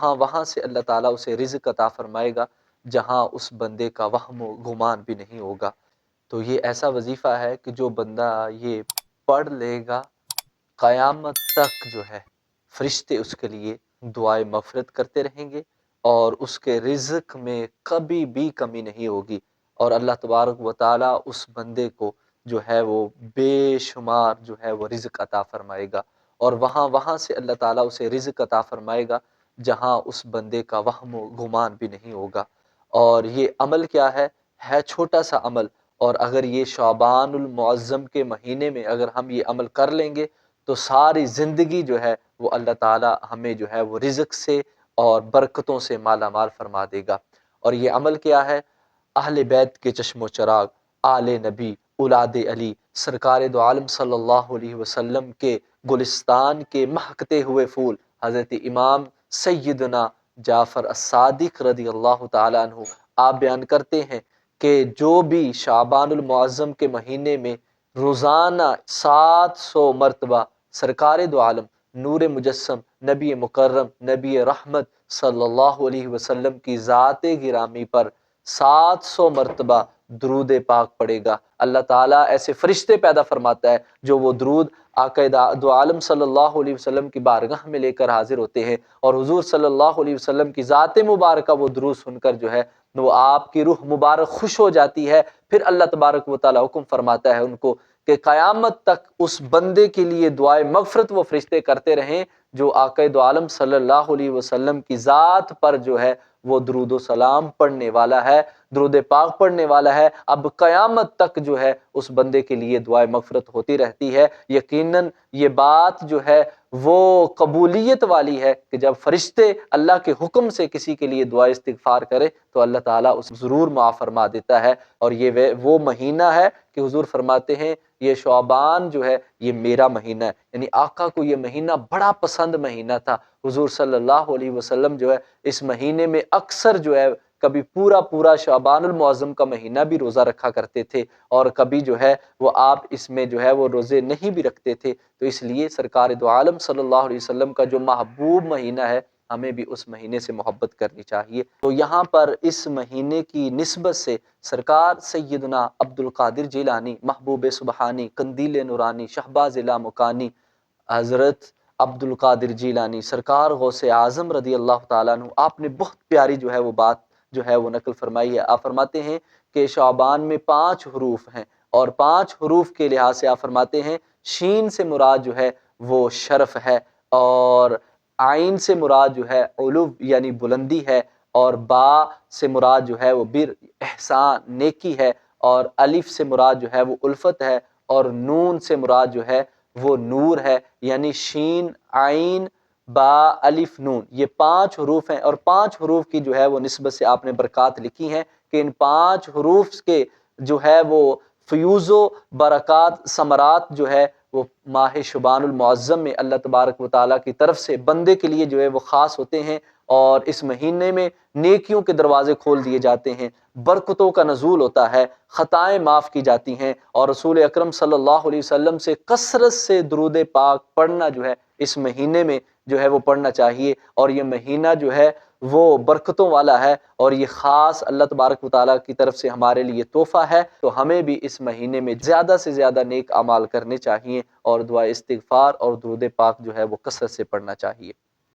وہاں سے اللہ تعالیٰ اسے رزق عطا فرمائے گا جہاں اس بندے کا وہم و گمان بھی نہیں ہوگا۔ تو یہ ایسا وظیفہ ہے کہ جو بندہ یہ پڑھ لے گا، قیامت تک جو ہے فرشتے اس کے لیے دعائے مغفرت کرتے رہیں گے، اور اس کے رزق میں کبھی بھی کمی نہیں ہوگی، اور اللہ تبارک و تعالیٰ اس بندے کو جو ہے وہ بے شمار جو ہے وہ رزق عطا فرمائے گا، اور وہاں سے اللہ تعالیٰ اسے رزق عطا فرمائے گا جہاں اس بندے کا وہم و گمان بھی نہیں ہوگا۔ اور یہ عمل کیا ہے چھوٹا سا عمل، اور اگر یہ شعبان المعظم کے مہینے میں اگر ہم یہ عمل کر لیں گے تو ساری زندگی جو ہے وہ اللہ تعالیٰ ہمیں جو ہے وہ رزق سے اور برکتوں سے مالا مال فرما دے گا۔ اور یہ عمل کیا ہے؟ اہل بیت کے چشم و چراغ، آل نبی، اولاد علی، سرکار دو عالم صلی اللہ علیہ وسلم کے گلستان کے مہکتے ہوئے پھول حضرت امام سیدنا جعفر الصادق رضی اللہ تعالیٰ عنہ آپ بیان کرتے ہیں کہ جو بھی شعبان المعظم کے مہینے میں روزانہ 700 مرتبہ سرکار دو عالم نور مجسم نبی مکرم نبی رحمت صلی اللہ علیہ وسلم کی ذات گرامی پر 700 مرتبہ درود پاک پڑے گا، اللہ تعالیٰ ایسے فرشتے پیدا فرماتا ہے جو وہ درود آقا دو عالم صلی اللہ علیہ وسلم کی بارگاہ میں لے کر حاضر ہوتے ہیں، اور حضور صلی اللہ علیہ وسلم کی ذات مبارکہ وہ درود سن کر جو ہے وہ آپ کی روح مبارک خوش ہو جاتی ہے۔ پھر اللہ تبارک و تعالیٰ حکم فرماتا ہے ان کو کہ قیامت تک اس بندے کے لیے دعائے مغفرت وہ فرشتے کرتے رہیں جو آقا دو عالم صلی اللہ علیہ وسلم کی ذات پر جو ہے وہ درود و سلام پڑھنے والا ہے، درود پاک پڑھنے والا ہے۔ اب قیامت تک جو ہے اس بندے کے لیے دعائے مغفرت ہوتی رہتی ہے۔ یقیناً یہ بات جو ہے وہ قبولیت والی ہے کہ جب فرشتے اللہ کے حکم سے کسی کے لیے دعا استغفار کرے تو اللہ تعالیٰ اس ضرور معاف فرما دیتا ہے۔ اور یہ وہ مہینہ ہے کہ حضور فرماتے ہیں یہ شعبان جو ہے یہ میرا مہینہ ہے، یعنی آقا کو یہ مہینہ بڑا پسند مہینہ تھا۔ حضور صلی اللہ علیہ وسلم جو ہے اس مہینے میں اکثر جو ہے کبھی پورا شعبان المعظم کا مہینہ بھی روزہ رکھا کرتے تھے، اور کبھی جو ہے وہ آپ اس میں جو ہے وہ روزے نہیں بھی رکھتے تھے۔ تو اس لیے سرکار دو عالم صلی اللہ علیہ وسلم کا جو محبوب مہینہ ہے ہمیں بھی اس مہینے سے محبت کرنی چاہیے۔ تو یہاں پر اس مہینے کی نسبت سے سرکار سیدنا عبد القادر جیلانی محبوب سبحانی قندیل نورانی شہباز لامکانی حضرت عبد القادر جیلانی سرکار غوث اعظم رضی اللہ تعالیٰ عنہ آپ نے بہت پیاری جو ہے وہ بات جو ہے وہ نقل فرمائی ہے۔ آپ فرماتے ہیں کہ شعبان میں 5 حروف ہیں، اور 5 حروف کے لحاظ سے آپ فرماتے ہیں شین سے مراد جو ہے وہ شرف ہے، اور عین سے مراد جو ہے علو یعنی بلندی ہے، اور با سے مراد جو ہے وہ بر احسان نیکی ہے، اور الف سے مراد جو ہے وہ الفت ہے، اور نون سے مراد جو ہے وہ نور ہے، یعنی شین عین با الف نون یہ 5 حروف ہیں، اور 5 حروف کی جو ہے وہ نسبت سے آپ نے برکات لکھی ہیں کہ ان 5 حروف کے جو ہے وہ فیوز و برکات ثمرات جو ہے وہ ماہ شعبان المعظم میں اللہ تبارک و تعالیٰ کی طرف سے بندے کے لیے جو ہے وہ خاص ہوتے ہیں، اور اس مہینے میں نیکیوں کے دروازے کھول دیے جاتے ہیں، برکتوں کا نزول ہوتا ہے، خطائیں معاف کی جاتی ہیں، اور رسول اکرم صلی اللہ علیہ وسلم سے کثرت سے درود پاک پڑھنا جو ہے اس مہینے میں جو ہے وہ پڑھنا چاہیے۔ اور یہ مہینہ جو ہے وہ برکتوں والا ہے، اور یہ خاص اللہ تبارک و تعالیٰ کی طرف سے ہمارے لیے تحفہ ہے۔ تو ہمیں بھی اس مہینے میں زیادہ سے زیادہ نیک اعمال کرنے چاہیے، اور دعا استغفار اور درود پاک جو ہے وہ کثرت سے پڑھنا چاہیے۔